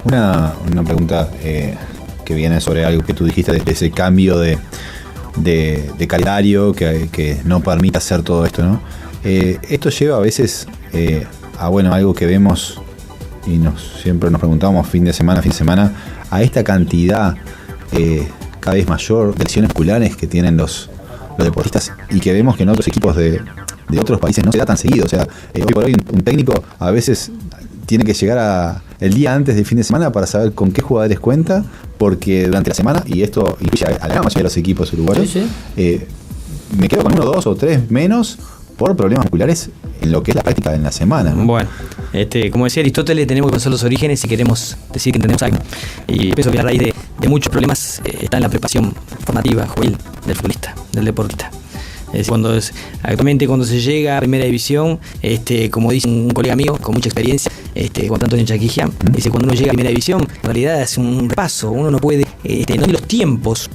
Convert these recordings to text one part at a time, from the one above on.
Una pregunta que viene sobre algo que tú dijiste, de ese cambio de calendario que no permite hacer todo esto, ¿no? Esto lleva a veces a algo que vemos y siempre nos preguntamos fin de semana, a esta cantidad cada vez mayor de lesiones musculares que tienen los deportistas, y que vemos que en otros equipos de otros países no se da tan seguido. O sea, hoy por hoy un técnico a veces tiene que llegar el día antes del fin de semana para saber con qué jugadores cuenta, porque durante la semana, y esto incluye a la mayoría de los equipos uruguayos, me quedo con 1, 2 o 3 menos por problemas musculares en lo que es la práctica en la semana, ¿no? Bueno, como decía Aristóteles, tenemos que conocer los orígenes si queremos decir que entendemos algo. Y pienso que a raíz de muchos problemas está en la preparación formativa juvenil del futbolista, del deportista. Es decir, actualmente cuando se llega a primera división, como dice un colega mío con mucha experiencia, Juan Antonio Chaquija, dice, cuando uno llega a primera división, en realidad es un repaso, uno no puede, no tiene los tiempos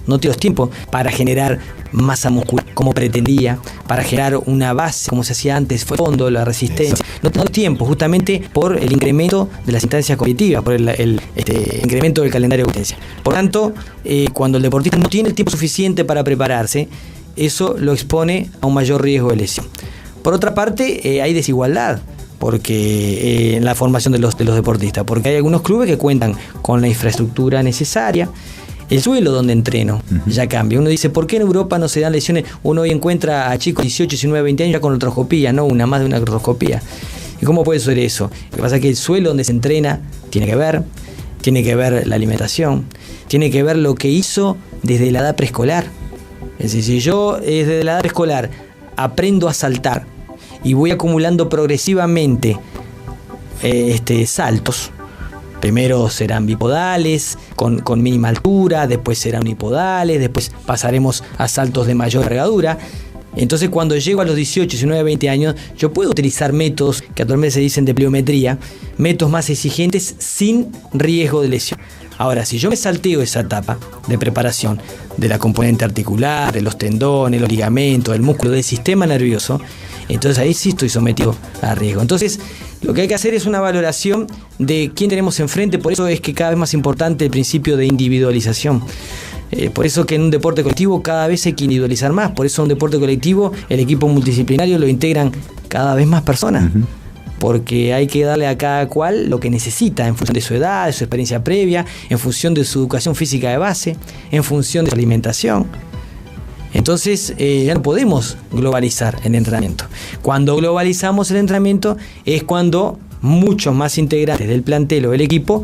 para generar masa muscular como pretendía, para generar una base como se hacía antes, fue fondo, la resistencia, no tiene tiempo, justamente por el incremento de las instancias competitivas, por el incremento del calendario de competencia. Por tanto, cuando el deportista no tiene el tiempo suficiente para prepararse, eso lo expone a un mayor riesgo de lesión. Por otra parte, hay desigualdad en la formación de los deportistas, porque hay algunos clubes que cuentan con la infraestructura necesaria. El suelo donde entreno ya cambia. Uno dice, ¿por qué en Europa no se dan lesiones? Uno hoy encuentra a chicos de 18, 19, 20 años ya con artroscopía, ¿no? Más de una artroscopía. ¿Y cómo puede ser eso? Lo que pasa es que el suelo donde se entrena tiene que ver la alimentación, tiene que ver lo que hizo desde la edad preescolar. Es decir, si yo desde la edad preescolar aprendo a saltar y voy acumulando progresivamente saltos, primero serán bipodales con mínima altura, después serán unipodales, después pasaremos a saltos de mayor envergadura. Entonces, cuando llego a los 18, 19, 20 años, yo puedo utilizar métodos que actualmente se dicen de pliometría, métodos más exigentes sin riesgo de lesión. Ahora, si yo me salteo esa etapa de preparación de la componente articular, de los tendones, los ligamentos, del músculo, del sistema nervioso, entonces ahí sí estoy sometido a riesgo. Entonces, lo que hay que hacer es una valoración de quién tenemos enfrente. Por eso es que cada vez más importante el principio de individualización. Por eso que en un deporte colectivo cada vez hay que individualizar más. Por eso en un deporte colectivo el equipo multidisciplinario lo integran cada vez más personas. Porque hay que darle a cada cual lo que necesita en función de su edad, de su experiencia previa, en función de su educación física de base, en función de su alimentación. Entonces ya no podemos globalizar el entrenamiento. Cuando globalizamos el entrenamiento es cuando muchos más integrantes del plantel o del equipo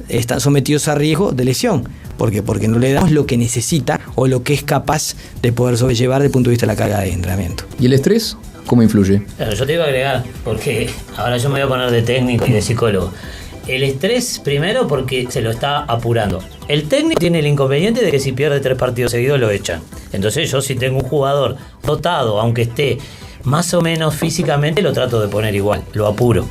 están sometidos a riesgo de lesión. ¿Por qué? Porque no le damos lo que necesita o lo que es capaz de poder sobrellevar desde el punto de vista de la carga de entrenamiento. ¿Y el estrés? ¿Cómo influye? Claro, yo te iba a agregar, porque ahora yo me voy a poner de técnico y de psicólogo. El estrés, primero, porque se lo está apurando. El técnico tiene el inconveniente de que si pierde 3 partidos seguidos lo echan. Entonces yo, si tengo un jugador dotado, aunque esté más o menos físicamente, lo trato de poner igual, lo apuro.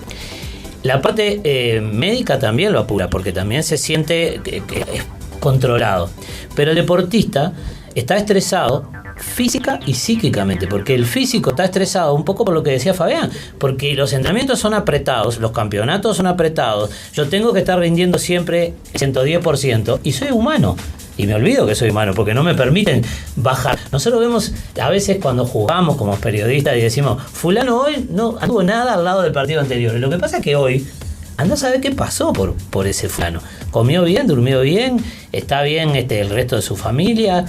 La parte médica también lo apura, porque también se siente que es controlado. Pero el deportista está estresado física y psíquicamente, porque el físico está estresado un poco por lo que decía Fabián, porque los entrenamientos son apretados, los campeonatos son apretados, yo tengo que estar rindiendo siempre 110% y soy humano. Y me olvido que soy humano, porque no me permiten bajar. Nosotros vemos a veces cuando jugamos como periodistas y decimos, fulano hoy no anduvo nada al lado del partido anterior. Y lo que pasa es que hoy anda a saber qué pasó por ese fulano. Comió bien, durmió bien, está bien el resto de su familia.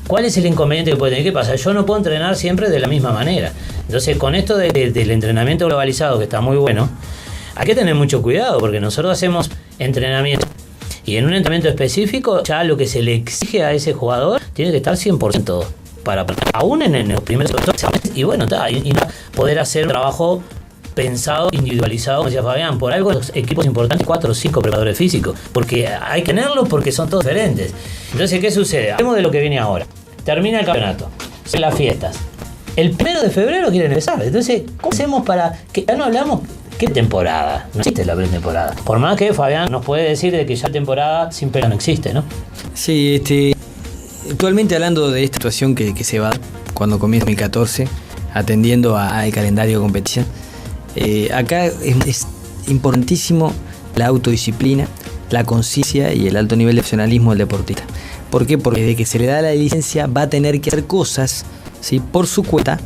¿Cuál es el inconveniente que puede tener? ¿Qué pasa? Yo no puedo entrenar siempre de la misma manera. Entonces, con esto del entrenamiento globalizado, que está muy bueno, hay que tener mucho cuidado, porque nosotros hacemos entrenamiento. Y en un entrenamiento específico, ya lo que se le exige a ese jugador tiene que estar 100% para aún en los primeros exámenes. Y bueno, y poder hacer un trabajo pensado, individualizado, como decía Fabián. Por algo los equipos importantes, 4 o 5 preparadores físicos, porque hay que tenerlos porque son todos diferentes. Entonces, ¿qué sucede? Hablemos de lo que viene ahora. Termina el campeonato, son las fiestas. El 1 de febrero quieren empezar. Entonces, ¿cómo hacemos para que ya no hablamos? ¿Qué temporada? No existe la pretemporada. Por más que Fabián nos puede decir de que ya temporada sin pena no existe, ¿no? Sí, actualmente hablando de esta situación que se va cuando comienza 2014, atendiendo al calendario de competición, acá es importantísimo la autodisciplina, la conciencia y el alto nivel de profesionalismo del deportista. ¿Por qué? Porque desde que se le da la licencia va a tener que hacer cosas, ¿sí?, por su cuenta,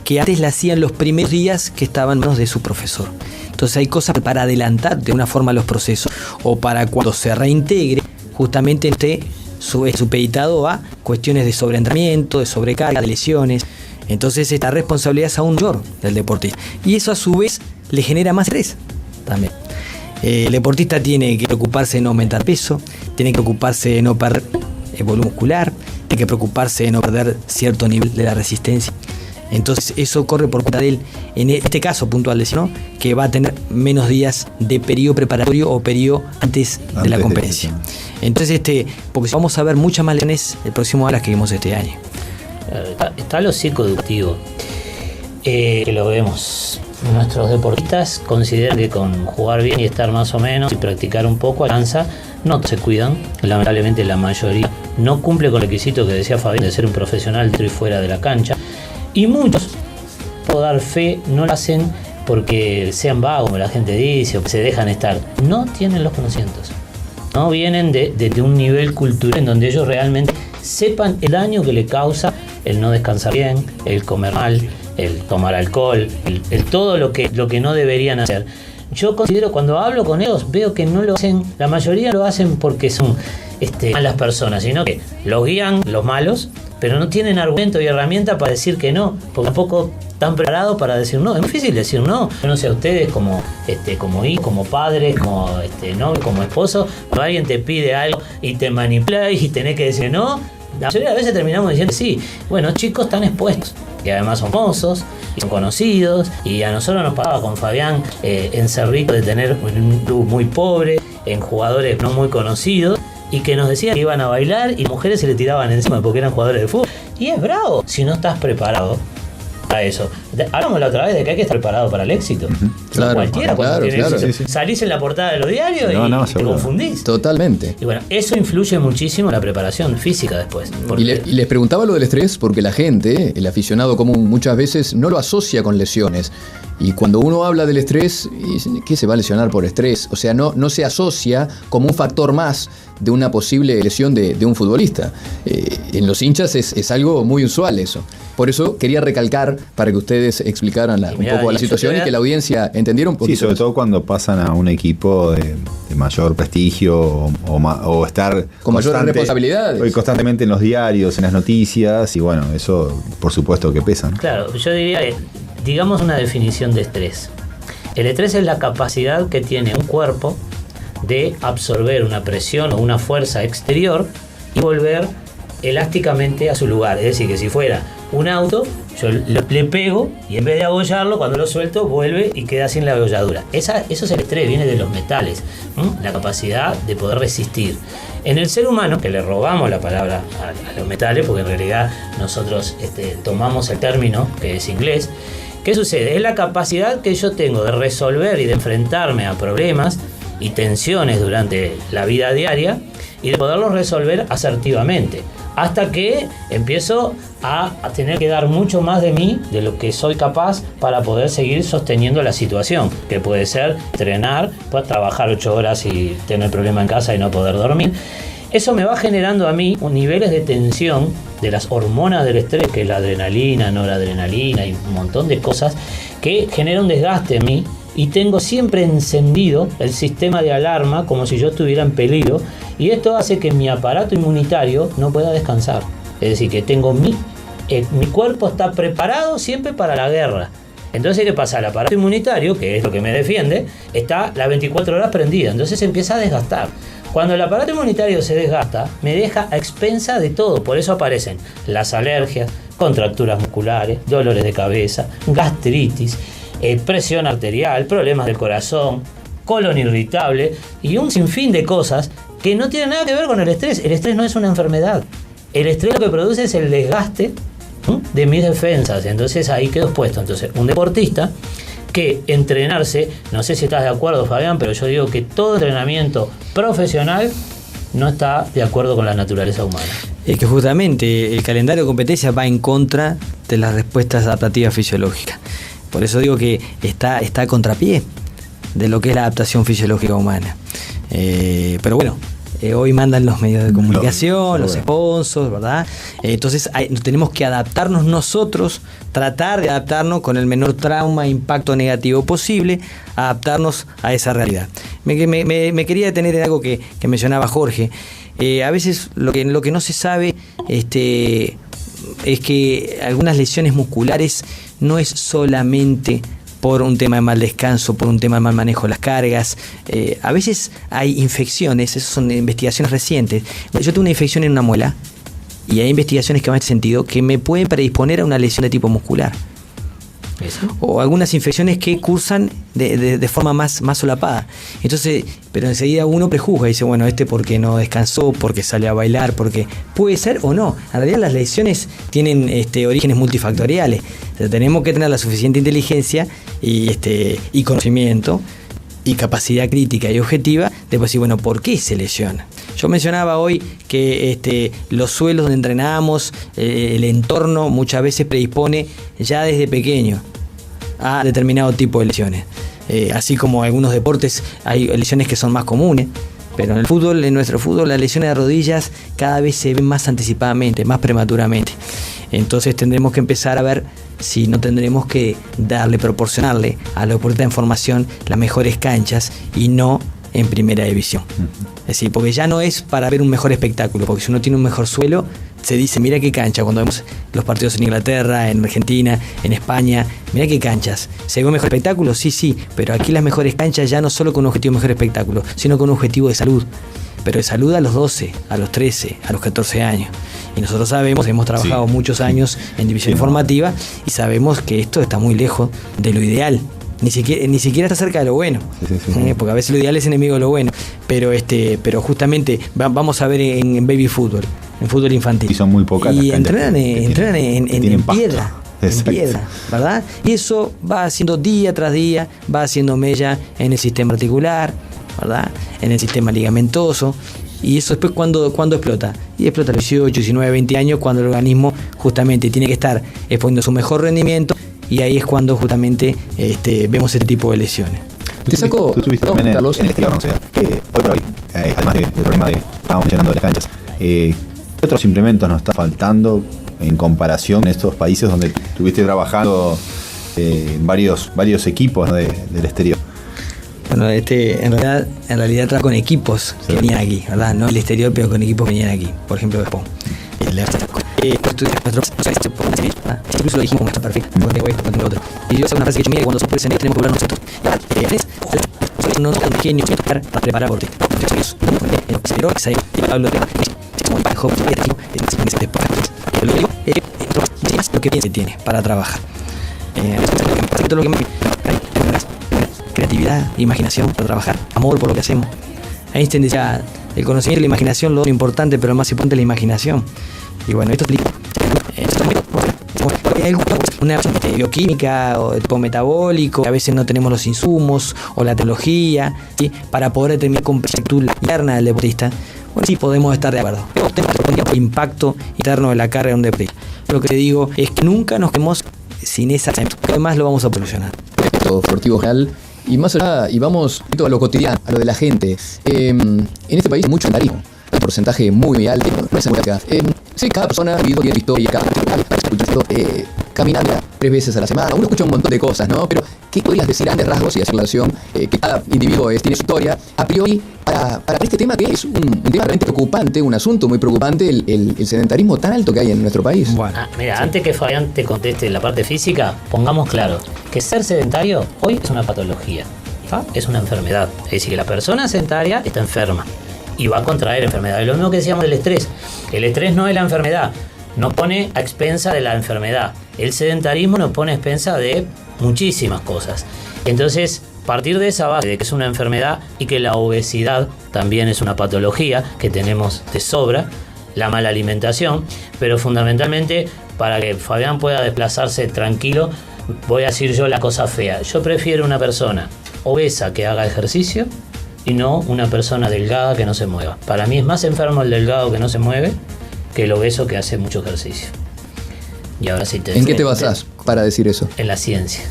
que antes la hacían los primeros días que estaban en manos de su profesor. Entonces hay cosas para adelantar de una forma los procesos, o para cuando se reintegre, justamente esté supeditado a cuestiones de sobreentrenamiento, de sobrecarga, de lesiones. Entonces esta responsabilidad es aún mayor del deportista. Y eso a su vez le genera más estrés también. El deportista tiene que preocuparse de no aumentar peso, tiene que preocuparse de no perder volumen muscular, tiene que preocuparse de no perder cierto nivel de la resistencia. Entonces eso corre por cuenta de él, en este caso puntual, ¿no?, que va a tener menos días de periodo preparatorio o periodo antes de la competencia. Entonces porque vamos a ver muchas más lesiones el próximo año que vimos este año. Está lo psicoeducativo, que lo vemos. Nuestros deportistas consideran que con jugar bien y estar más o menos y practicar un poco alcanza. No se cuidan, lamentablemente la mayoría no cumple con el requisito que decía Fabián de ser un profesional dentro y fuera de la cancha, y muchos, puedo dar fe, no lo hacen porque sean vagos, como la gente dice, o que se dejan estar. No tienen los conocimientos, no vienen de un nivel cultural en donde ellos realmente sepan el daño que le causa el no descansar bien, el comer mal, el tomar alcohol, el todo lo que no deberían hacer. Yo considero, cuando hablo con ellos, veo que no lo hacen, la mayoría lo hacen porque son malas personas, sino que los guían los malos, pero no tienen argumento y herramienta para decir que no, porque tampoco están preparados para decir no. Es muy difícil decir no. Yo no sé a ustedes como hijo, como padres, como novio, como esposo, cuando alguien te pide algo y te manipula y tenés que decir no, la mayoría de las veces terminamos diciendo sí. Bueno, chicos están expuestos, y además son famosos y son conocidos, y a nosotros nos pasaba con Fabián en Cerrito de tener un club muy pobre, en jugadores no muy conocidos, y que nos decían que iban a bailar y mujeres se le tiraban encima porque eran jugadores de fútbol. Y es bravo si no estás preparado para eso. Hablamos la otra vez de que hay que estar preparado para el éxito. Claro, cualquiera cuando tiene claro. éxito. Sí. Salís en la portada de los diarios y te confundís. Totalmente. Y bueno, eso influye muchísimo en la preparación física después. Y les preguntaba lo del estrés porque la gente, el aficionado común, muchas veces no lo asocia con lesiones. Y cuando uno habla del estrés, ¿qué se va a lesionar por estrés? O sea, no se asocia como un factor más de una posible lesión de un futbolista. En los hinchas es algo muy usual eso. Por eso quería recalcar para que ustedes explicaran un poco la situación y que la audiencia entendiera un poquito. Sí, sobre todo cuando pasan a un equipo de mayor prestigio o estar con mayor responsabilidad. Constantemente en los diarios, en las noticias, y bueno, eso por supuesto que pesa, ¿no? Claro, yo diría que, digamos, una definición de estrés. El estrés es la capacidad que tiene un cuerpo de absorber una presión o una fuerza exterior y volver elásticamente a su lugar. Es decir, que si fuera un auto, yo le pego y en vez de agollarlo, cuando lo suelto, vuelve y queda sin la agolladura. Eso es el estrés, viene de los metales, la capacidad de poder resistir. En el ser humano, que le robamos la palabra a los metales, porque en realidad nosotros tomamos el término, que es inglés, ¿qué sucede? Es la capacidad que yo tengo de resolver y de enfrentarme a problemas y tensiones durante la vida diaria y de poderlos resolver asertivamente, hasta que empiezo a tener que dar mucho más de mí, de lo que soy capaz, para poder seguir sosteniendo la situación, que puede ser entrenar, pues trabajar 8 horas y tener problema en casa y no poder dormir. Eso me va generando a mí niveles de tensión de las hormonas del estrés, que es la adrenalina, noradrenalina y un montón de cosas que generan un desgaste en mí, y tengo siempre encendido el sistema de alarma como si yo estuviera en peligro, y esto hace que mi aparato inmunitario no pueda descansar. Es decir, que tengo mi cuerpo está preparado siempre para la guerra. Entonces, ¿qué pasa? El aparato inmunitario, que es lo que me defiende, está las 24 horas prendida, entonces se empieza a desgastar. Cuando el aparato inmunitario se desgasta, me deja a expensa de todo. Por eso aparecen las alergias, contracturas musculares, dolores de cabeza, gastritis, presión arterial, problemas del corazón, colon irritable y un sinfín de cosas que no tienen nada que ver con el estrés. El estrés no es una enfermedad. El estrés lo que produce es el desgaste de mis defensas. Entonces ahí quedo expuesto. Entonces, un deportista que entrenarse, no sé si estás de acuerdo, Fabián, pero yo digo que todo entrenamiento profesional no está de acuerdo con la naturaleza humana. Es que justamente el calendario de competencia va en contra de las respuestas adaptativas fisiológicas. Por eso digo que está a contrapié de lo que es la adaptación fisiológica humana. Pero bueno, hoy mandan los medios de comunicación, los sponsors, ¿verdad? Entonces tenemos que adaptarnos nosotros, tratar de adaptarnos con el menor trauma e impacto negativo posible, adaptarnos a esa realidad. Me quería detener en algo que mencionaba Jorge. A veces lo que no se sabe es que algunas lesiones musculares no es solamente por un tema de mal descanso, por un tema de mal manejo de las cargas. A veces hay infecciones, esas son investigaciones recientes. Yo tengo una infección en una muela y hay investigaciones que van en este sentido que me pueden predisponer a una lesión de tipo muscular. ¿Eso? O algunas infecciones que cursan de forma más solapada. Entonces, pero enseguida uno prejuzga y dice, bueno, porque no descansó, porque salió a bailar, porque puede ser o no. En realidad las lesiones tienen orígenes multifactoriales. Entonces, tenemos que tener la suficiente inteligencia y conocimiento y capacidad crítica y objetiva de decir, bueno, ¿por qué se lesiona? Yo mencionaba hoy que los suelos donde entrenamos, el entorno muchas veces predispone ya desde pequeño a determinado tipo de lesiones. Así como en algunos deportes hay lesiones que son más comunes, pero en nuestro fútbol, las lesiones de rodillas cada vez se ven más anticipadamente, más prematuramente. Entonces tendremos que empezar a ver si no tendremos que proporcionarle a los deportistas en formación las mejores canchas y no en primera división. Es decir, porque ya no es para ver un mejor espectáculo, porque si uno tiene un mejor suelo, se dice, mira qué cancha, cuando vemos los partidos en Inglaterra, en Argentina, en España, mira qué canchas. ¿Se ve un mejor espectáculo? Sí, pero aquí las mejores canchas ya no solo con un objetivo de mejor espectáculo, sino con un objetivo de salud. Pero de salud a los 12, a los 13, a los 14 años. Y nosotros sabemos, hemos trabajado muchos años en división formativa y sabemos que esto está muy lejos de lo ideal. Ni siquiera está cerca de lo bueno, porque a veces lo ideal es enemigo de lo bueno, pero justamente vamos a ver en baby fútbol, en fútbol infantil, y son muy pocas y las entrenan en piedra, Exacto. ¿verdad? Y eso va haciendo día tras día, va haciendo mella en el sistema articular, ¿verdad? En el sistema ligamentoso. Y eso después cuando explota. Y explota a los 18, 19, 20 años, cuando el organismo justamente tiene que estar exponiendo su mejor rendimiento. Y ahí es cuando justamente vemos este tipo de lesiones. Te saco. Tú estuviste también en el exterior, ¿no? O sea, hoy por hoy, además del problema de estábamos mencionando de las canchas, ¿qué otros implementos nos está faltando en comparación en estos países donde estuviste trabajando en varios equipos, ¿no? del exterior? Bueno, en realidad trabajo con equipos que venían aquí, ¿verdad? No el exterior, pero con equipos que venían aquí. Por ejemplo, Expo. Incluso lo dijimos como está perfecto, porque voy a otro. Y yo sé una frase que he dicho, mira, cuando se puede tener, tenemos que hablar nosotros. No son genios para preparar por ti. Pero hablo de lo que piensa tiene para trabajar. Todo lo que creatividad, imaginación para trabajar, amor por lo que hacemos. Einstein decía, el conocimiento y la imaginación, lo importante, pero lo más importante es la imaginación. Y bueno, esto explica. Hay una bioquímica o de tipo metabólico, a veces no tenemos los insumos o la tecnología, ¿sí? Para poder determinar con precisión la interna del deportista. Bueno, sí podemos estar de acuerdo. El impacto interno de la carga de un deportista. Lo que te digo es que nunca nos quedemos sin esa. Además lo vamos a solucionar. Deportivo general. Y más allá, y vamos a lo cotidiano, a lo de la gente. En este país hay mucho etarismo, un porcentaje muy alto, no es muy acá. Sí, cada persona vive tiene historia, cada escucha esto, caminar 3 veces a la semana, uno escucha un montón de cosas, ¿no? Pero, ¿qué podrías decir a grandes rasgos y hacer relación que cada individuo tiene su historia, a priori, para este tema que es un tema realmente preocupante, un asunto muy preocupante, el sedentarismo tan alto que hay en nuestro país? Bueno, mira, antes que Fabián te conteste la parte física, pongamos claro que ser sedentario hoy es una patología, ¿tá? Es una enfermedad, es decir, que la persona sedentaria está enferma y va a contraer enfermedades. Lo mismo que decíamos del estrés. El estrés no es la enfermedad, nos pone a expensa de la enfermedad. El sedentarismo nos pone a expensa de muchísimas cosas. Entonces, partir de esa base de que es una enfermedad y que la obesidad también es una patología que tenemos de sobra, la mala alimentación, pero fundamentalmente para que Fabián pueda desplazarse tranquilo, voy a decir yo la cosa fea. Yo prefiero una persona obesa que haga ejercicio y no una persona delgada que no se mueva. Para mí es más enfermo el delgado que no se mueve que el obeso que hace mucho ejercicio. Y ahora sí ¿En qué te basás para decir eso? En la ciencia.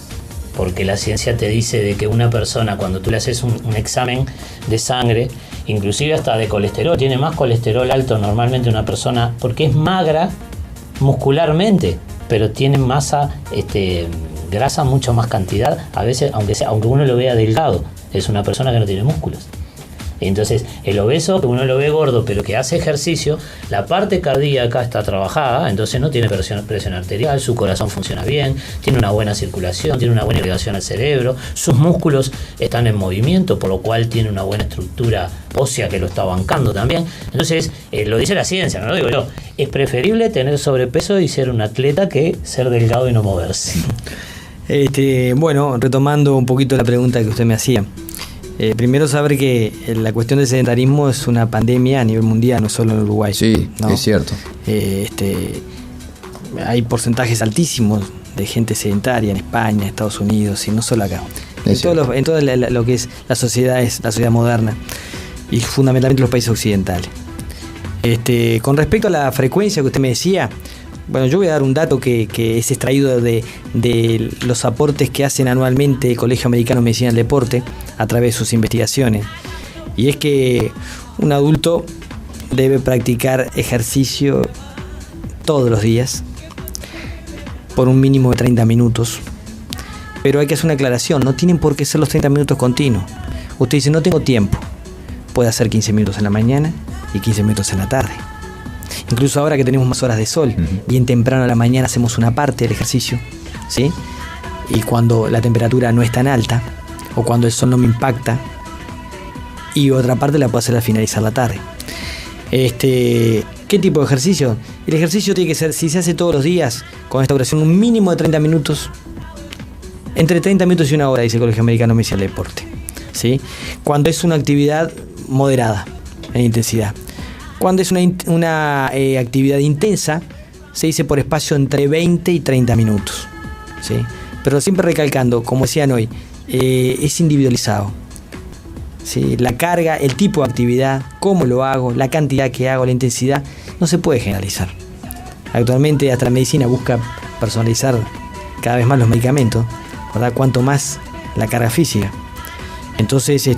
porque la ciencia te dice de que una persona, cuando tú le haces un examen de sangre, inclusive hasta de colesterol, tiene más colesterol alto normalmente una persona, porque es magra muscularmente, pero tiene masa, grasa, mucho más cantidad, a veces, aunque uno lo vea delgado, es una persona que no tiene músculos. Entonces, el obeso, que uno lo ve gordo, pero que hace ejercicio, la parte cardíaca está trabajada, entonces no tiene presión arterial, su corazón funciona bien, tiene una buena circulación, tiene una buena irrigación al cerebro, sus músculos están en movimiento, por lo cual tiene una buena estructura ósea que lo está bancando también. Entonces, lo dice la ciencia, no lo digo yo. Es preferible tener sobrepeso y ser un atleta que ser delgado y no moverse. Bueno, retomando un poquito la pregunta que usted me hacía. Primero saber que la cuestión del sedentarismo es una pandemia a nivel mundial, no solo en Uruguay. Sí, ¿no? es cierto. Hay porcentajes altísimos de gente sedentaria en España, Estados Unidos y no solo acá. En todo lo que es la sociedad moderna y fundamentalmente los países occidentales. Con respecto a la frecuencia que usted me decía, bueno, yo voy a dar un dato que es extraído de los aportes que hacen anualmente el Colegio Americano de Medicina del Deporte a través de sus investigaciones. Y es que un adulto debe practicar ejercicio todos los días por un mínimo de 30 minutos. Pero hay que hacer una aclaración, no tienen por qué ser los 30 minutos continuos. Usted dice, no tengo tiempo. Puede hacer 15 minutos en la mañana y 15 minutos en la tarde. Incluso ahora que tenemos más horas de sol, bien temprano a la mañana hacemos una parte del ejercicio, ¿sí? Y cuando la temperatura no es tan alta, o cuando el sol no me impacta, y otra parte la puedo hacer al finalizar la tarde. ¿Qué tipo de ejercicio? El ejercicio tiene que ser, si se hace todos los días, con esta duración, un mínimo de 30 minutos, entre 30 minutos y una hora, dice el Colegio Americano de Medicina del Deporte, ¿sí? Cuando es una actividad moderada en intensidad. Cuando es una actividad intensa, se dice por espacio entre 20 y 30 minutos, ¿sí? Pero siempre recalcando, como decían hoy, es individualizado, ¿sí? La carga, el tipo de actividad, cómo lo hago, la cantidad que hago, la intensidad, no se puede generalizar. Actualmente hasta la medicina busca personalizar cada vez más los medicamentos, ¿verdad? Cuanto más la carga física. Entonces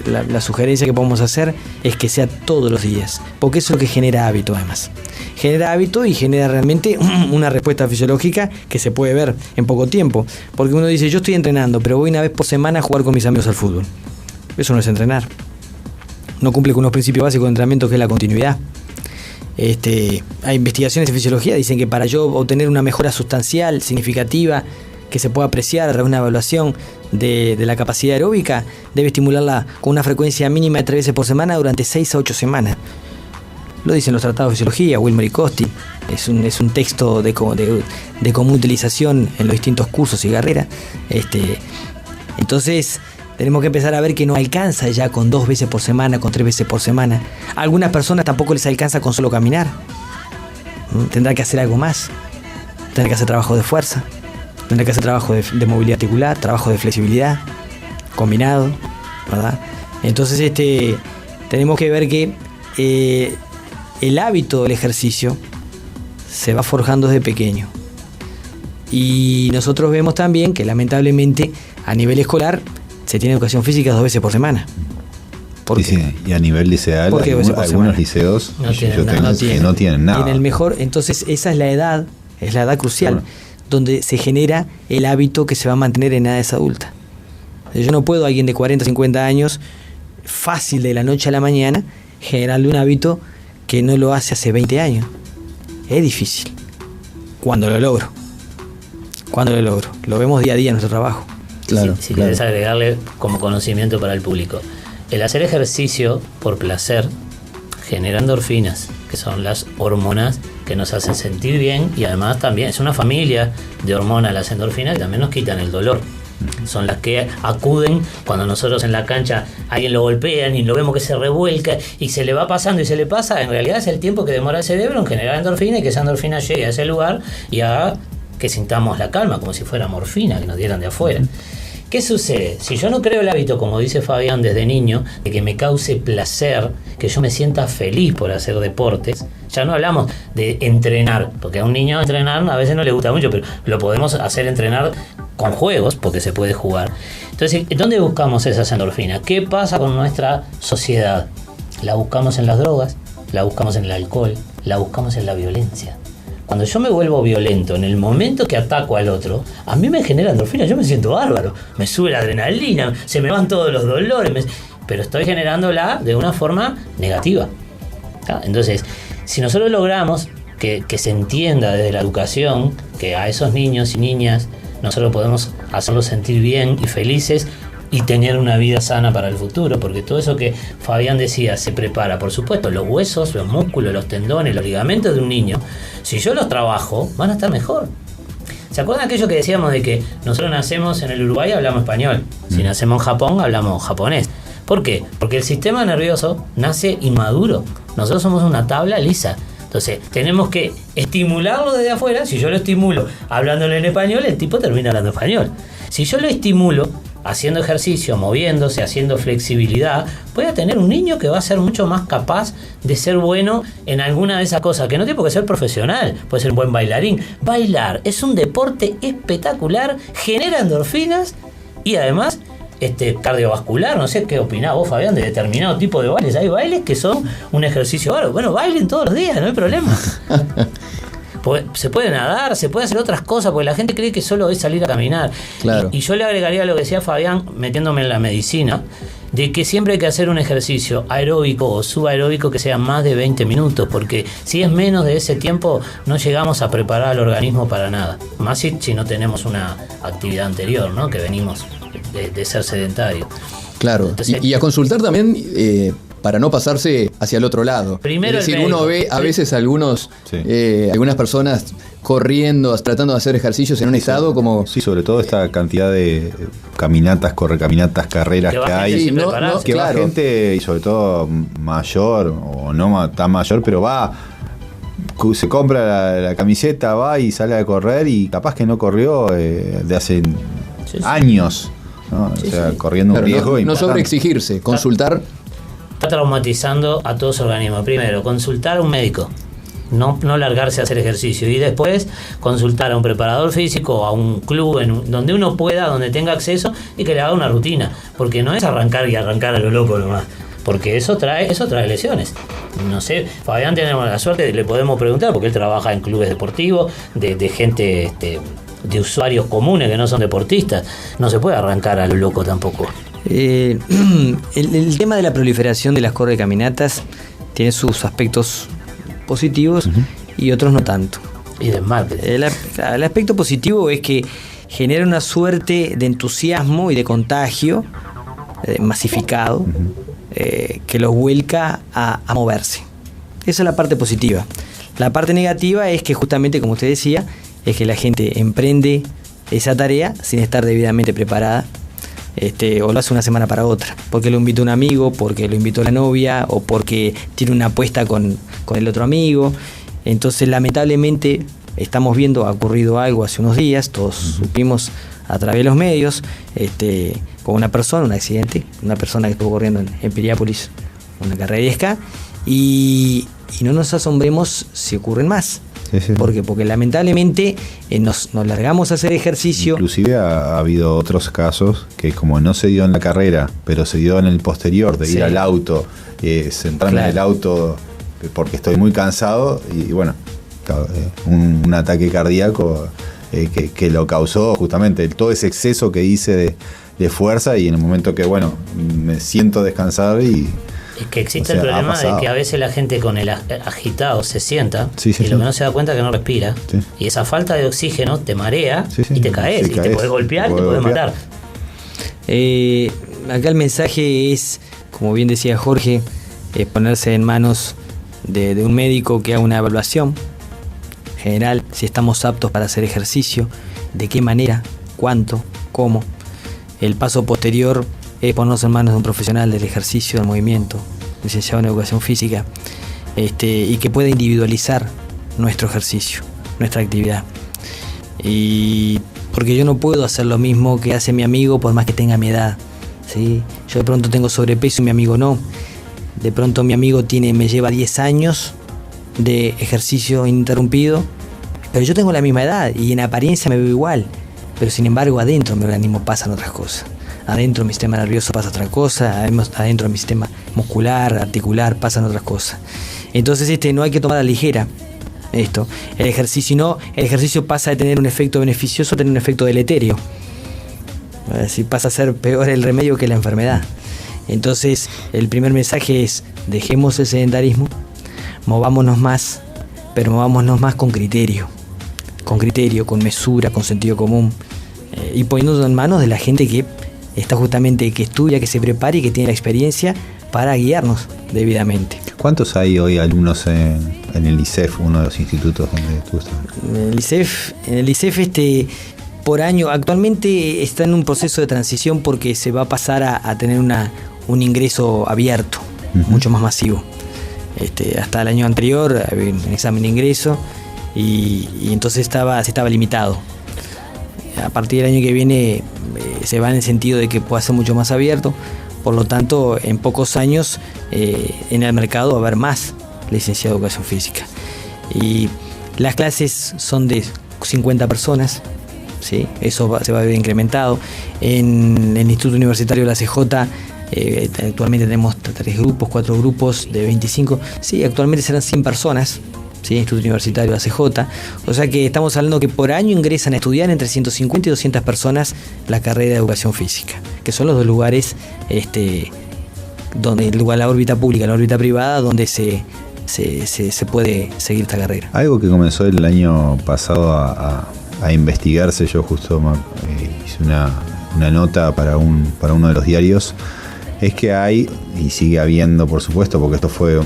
la sugerencia que podemos hacer es que sea todos los días, porque eso es lo que genera hábito además. Genera hábito y genera realmente una respuesta fisiológica que se puede ver en poco tiempo. Porque uno dice, yo estoy entrenando, pero voy una vez por semana a jugar con mis amigos al fútbol. Eso no es entrenar. No cumple con unos principios básicos de entrenamiento, que es la continuidad. Hay investigaciones de fisiología, dicen que para yo obtener una mejora sustancial, significativa, que se pueda apreciar tras una evaluación de la capacidad aeróbica, debe estimularla con una frecuencia mínima de 3 veces por semana durante 6 a 8 semanas. Lo dicen los tratados de fisiología, Wilmer y Costi. Es un texto de común utilización en los distintos cursos y carreras. Entonces tenemos que empezar a ver que no alcanza ya con 2 veces por semana, con 3 veces por semana. A algunas personas tampoco les alcanza con solo caminar. Tendrá que hacer algo más. Tendrá que hacer trabajo de fuerza. Tendrá que hacer trabajo de movilidad articular, trabajo de flexibilidad, combinado, ¿verdad? Entonces tenemos que ver que el hábito del ejercicio se va forjando desde pequeño. Y nosotros vemos también que lamentablemente a nivel escolar se tiene educación física 2 veces por semana. Y a nivel liceal, algunos liceos no tienen nada. En el mejor, entonces esa es la edad crucial. Bueno, donde se genera el hábito que se va a mantener en edades adultas. Yo no puedo a alguien de 40, 50 años, fácil de la noche a la mañana, generarle un hábito que no lo hace hace 20 años. Es difícil. Cuando lo logro. Lo vemos día a día en nuestro trabajo. Claro, si querés agregarle como conocimiento para el público. El hacer ejercicio por placer genera endorfinas, que son las hormonas que nos hacen sentir bien, y además también es una familia de hormonas, las endorfinas, que también nos quitan el dolor. Son las que acuden cuando nosotros en la cancha alguien lo golpean y lo vemos que se revuelca y se le va pasando y se le pasa. En realidad es el tiempo que demora el cerebro en generar endorfina, y que esa endorfina llegue a ese lugar y haga que sintamos la calma, como si fuera morfina que nos dieran de afuera. ¿Qué sucede? Si yo no creo el hábito, como dice Fabián, desde niño, de que me cause placer, que yo me sienta feliz por hacer deportes, ya no hablamos de entrenar, porque a un niño entrenar a veces no le gusta mucho, pero lo podemos hacer entrenar con juegos, porque se puede jugar. Entonces, ¿dónde buscamos esas endorfinas? ¿Qué pasa con nuestra sociedad? La buscamos en las drogas, la buscamos en el alcohol, la buscamos en la violencia. Cuando yo me vuelvo violento, en el momento que ataco al otro, a mí me genera endorfina, yo me siento bárbaro, me sube la adrenalina, se me van todos los dolores, pero estoy generándola de una forma negativa. ¿Tá? Entonces, si nosotros logramos que se entienda desde la educación que a esos niños y niñas nosotros podemos hacerlos sentir bien y felices y tener una vida sana para el futuro, porque todo eso que Fabián decía se prepara, por supuesto, los huesos, los músculos, los tendones, los ligamentos de un niño, si yo los trabajo, van a estar mejor. ¿Se acuerdan aquello que decíamos de que nosotros nacemos en el Uruguay, hablamos español, si nacemos en Japón, hablamos japonés? ¿Por qué? Porque el sistema nervioso nace inmaduro, nosotros somos una tabla lisa. Entonces, tenemos que estimularlo desde afuera. Si yo lo estimulo hablándole en español, el tipo termina hablando español. Si yo lo estimulo haciendo ejercicio, moviéndose, haciendo flexibilidad, voy a tener un niño que va a ser mucho más capaz de ser bueno en alguna de esas cosas, que no tiene por qué ser profesional, puede ser un buen bailarín. Bailar es un deporte espectacular, genera endorfinas y además cardiovascular. No sé qué opinás vos, Fabián, de determinado tipo de bailes. Hay bailes que son un ejercicio bárbaro. Bueno, bailen todos los días, no hay problema. Se puede nadar, se puede hacer otras cosas, porque la gente cree que solo es salir a caminar. Claro. Y yo le agregaría lo que decía Fabián, metiéndome en la medicina, de que siempre hay que hacer un ejercicio aeróbico o subaeróbico que sea más de 20 minutos, porque si es menos de ese tiempo no llegamos a preparar al organismo para nada. Más si no tenemos una actividad anterior, ¿no? Que venimos de ser sedentario. Claro. Entonces, y a consultar también para no pasarse hacia el otro lado. Primero es decir, el médico. uno ve a veces algunas personas corriendo, tratando de hacer ejercicios en un estado como... Sí, sobre todo esta cantidad de caminatas, correcaminatas, carreras que hay. Sí, que va gente, y sobre todo mayor, o no tan mayor, pero va, se compra la camiseta, va y sale a correr y capaz que no corrió de hace años, ¿no? O sea, corriendo un riesgo no sobreexigirse, consultar. Está traumatizando a todo su organismo. Primero, consultar a un médico, no largarse a hacer ejercicio, y después consultar a un preparador físico, a un club donde uno pueda, donde tenga acceso, y que le haga una rutina, porque no es arrancar a lo loco nomás, porque eso trae lesiones. No sé, Fabián, tenemos la suerte, le podemos preguntar, porque él trabaja en clubes deportivos de gente, de usuarios comunes que no son deportistas. No se puede arrancar a lo loco tampoco. El tema de la proliferación de las correcaminatas tiene sus aspectos positivos y otros no tanto. Y de marketing. El aspecto positivo es que genera una suerte de entusiasmo y de contagio masificado que los vuelca a moverse. Esa es la parte positiva. La parte negativa es que, justamente como usted decía, es que la gente emprende esa tarea sin estar debidamente preparada. O lo hace una semana para otra, porque lo invitó un amigo, porque lo invitó la novia, o porque tiene una apuesta con el otro amigo. Entonces, lamentablemente, estamos viendo, ha ocurrido algo hace unos días, todos supimos a través de los medios, con una persona, un accidente, una persona que estuvo corriendo en Piriápolis, una carrera de 10K, y no nos asombremos si ocurren más. Sí. ¿Por qué? Porque lamentablemente nos largamos a hacer ejercicio. Inclusive ha habido otros casos que, como no se dio en la carrera, pero se dio en el posterior, de ir al auto, sentarme en el auto porque estoy muy cansado, y bueno, un ataque cardíaco que lo causó justamente todo ese exceso que hice de fuerza, y en el momento que, bueno, me siento descansar y... Es que existe el problema de que a veces la gente con el agitado se sienta y lo que no se da cuenta es que no respira. Sí. Y esa falta de oxígeno te marea y te caes. Y te podés golpear y te podés matar. Acá el mensaje es, como bien decía Jorge, ponerse en manos de un médico que haga una evaluación general, si estamos aptos para hacer ejercicio, de qué manera, cuánto, cómo. El paso posterior es ponernos en manos de un profesional del ejercicio, del movimiento, licenciado en educación física, y que pueda individualizar nuestro ejercicio, nuestra actividad. Y porque yo no puedo hacer lo mismo que hace mi amigo por más que tenga mi edad, ¿sí? Yo de pronto tengo sobrepeso y mi amigo no. De pronto mi amigo me lleva 10 años de ejercicio ininterrumpido, pero yo tengo la misma edad y en apariencia me veo igual, pero sin embargo adentro mi organismo pasan otras cosas. Adentro mi sistema nervioso pasa otra cosa, adentro mi sistema muscular, articular pasan otras cosas. Entonces no hay que tomar a la ligera esto. El ejercicio pasa de tener un efecto beneficioso a tener un efecto deleterio. Es decir, pasa a ser peor el remedio que la enfermedad. Entonces el primer mensaje es: dejemos el sedentarismo, movámonos más, pero movámonos más con criterio, con mesura, con sentido común, y poniéndonos en manos de la gente que está justamente, que estudia, que se prepara y que tiene la experiencia para guiarnos debidamente. ¿Cuántos hay hoy alumnos en el ISEF, uno de los institutos donde tú estás? En el ISEF por año actualmente está en un proceso de transición porque se va a pasar a tener un ingreso abierto, mucho más masivo. Hasta el año anterior había un examen de ingreso y entonces se estaba limitado. A partir del año que viene se va en el sentido de que pueda ser mucho más abierto. Por lo tanto, en pocos años en el mercado va a haber más licenciados de educación física. Y las clases son de 50 personas, ¿sí? Eso se va a ver incrementado. En el Instituto Universitario de la CJ actualmente tenemos 4 grupos de 25. Sí, actualmente serán 100 personas. ¿Sí? Instituto Universitario de la CJ. O sea que estamos hablando que por año ingresan a estudiar entre 150 y 200 personas la carrera de educación física, que son los dos lugares, donde el lugar, la órbita pública y la órbita privada, donde se puede seguir esta carrera. Algo que comenzó el año pasado a investigarse, yo justo hice una nota para uno de los diarios, es que hay, y sigue habiendo por supuesto, porque esto fue,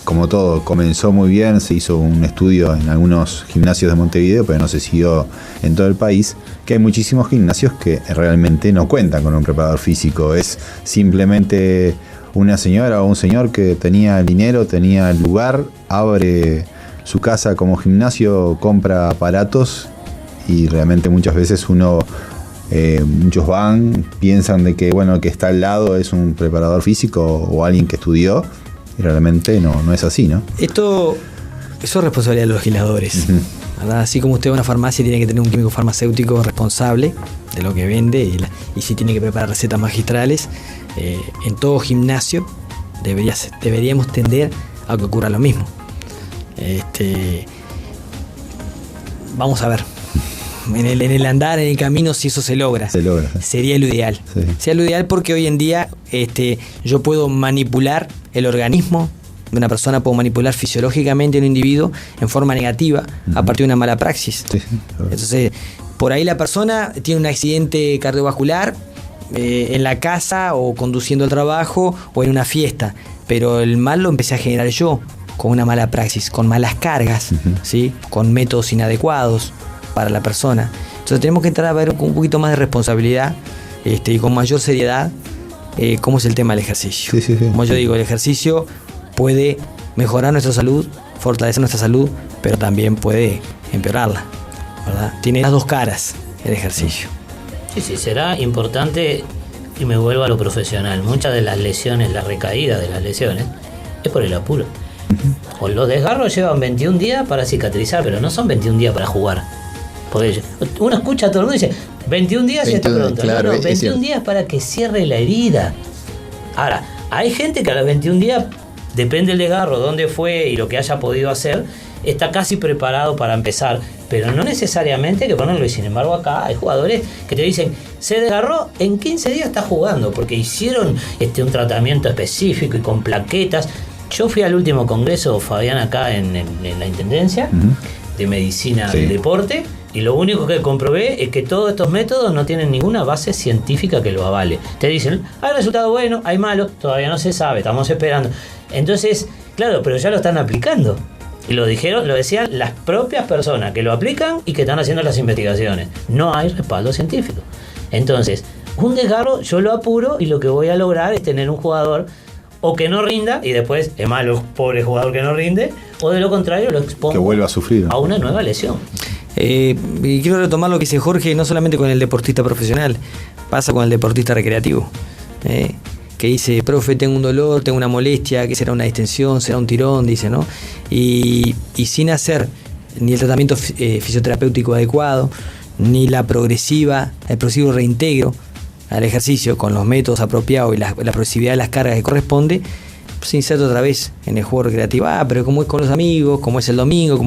como todo, comenzó muy bien, se hizo un estudio en algunos gimnasios de Montevideo, pero no se siguió en todo el país, que hay muchísimos gimnasios que realmente no cuentan con un preparador físico. Es simplemente una señora o un señor que tenía el dinero, tenía el lugar, abre su casa como gimnasio, compra aparatos y realmente muchas veces muchos van, piensan de que el que está al lado es un preparador físico o alguien que estudió. Y realmente no es así, ¿no? Eso es responsabilidad de los legisladores. ¿Verdad? Así como usted va a una farmacia, tiene que tener un químico farmacéutico responsable de lo que vende y si tiene que preparar recetas magistrales. En todo gimnasio deberíamos tender a que ocurra lo mismo. Vamos a ver. En el andar, en el camino, si eso se logra. Sería lo ideal. Sí. Sería lo ideal porque hoy en día yo puedo manipular el organismo de una persona, puedo manipular fisiológicamente a un individuo en forma negativa a partir de una mala praxis. Sí, entonces, por ahí la persona tiene un accidente cardiovascular en la casa o conduciendo al trabajo o en una fiesta, pero el mal lo empecé a generar yo con una mala praxis, con malas cargas, ¿sí? Con métodos inadecuados para la persona. Entonces tenemos que entrar a ver con un poquito más de responsabilidad y con mayor seriedad cómo es el tema del ejercicio. Sí. Como yo digo, el ejercicio puede mejorar nuestra salud, fortalecer nuestra salud, pero también puede empeorarla, ¿verdad? Tiene las dos caras el ejercicio. Sí, será importante, y me vuelvo a lo profesional, muchas de las lesiones, la recaída de las lesiones, es por el apuro. O los desgarros llevan 21 días para cicatrizar, pero no son 21 días para jugar. Porque uno escucha a todo el mundo y dice 21 días y está pronto. Claro, 21 días para que cierre la herida. Ahora, hay gente que a los 21 días, depende del desgarro, dónde fue y lo que haya podido hacer, está casi preparado para empezar, pero no necesariamente que ponerlo. Y sin embargo acá hay jugadores que te dicen, se desgarró, en 15 días está jugando, porque hicieron un tratamiento específico y con plaquetas. Yo fui al último congreso, Fabián, acá en la Intendencia de Medicina del Deporte, y lo único que comprobé es que todos estos métodos no tienen ninguna base científica que lo avale. Te dicen, hay resultado bueno, hay malo, todavía no se sabe, estamos esperando. Entonces, claro, pero ya lo están aplicando. Y lo decían las propias personas que lo aplican y que están haciendo las investigaciones. No hay respaldo científico. Entonces, un desgarro yo lo apuro y lo que voy a lograr es tener un jugador o que no rinda y después es malo, pobre jugador que no rinde, o de lo contrario lo expongo que vuelva a sufrir, ¿no? A una nueva lesión. Y quiero retomar lo que dice Jorge, no solamente con el deportista profesional, pasa con el deportista recreativo. Que dice, profe, tengo un dolor, tengo una molestia, que será una distensión, será un tirón, dice, ¿no? Y sin hacer ni el tratamiento fisioterapéutico adecuado, ni el progresivo reintegro al ejercicio con los métodos apropiados y la progresividad de las cargas que corresponde, se inserta otra vez en el juego recreativo. Pero como es con los amigos, como es el domingo,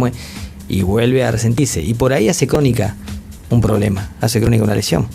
y vuelve a resentirse. Y por ahí hace crónica un problema, hace crónica una lesión.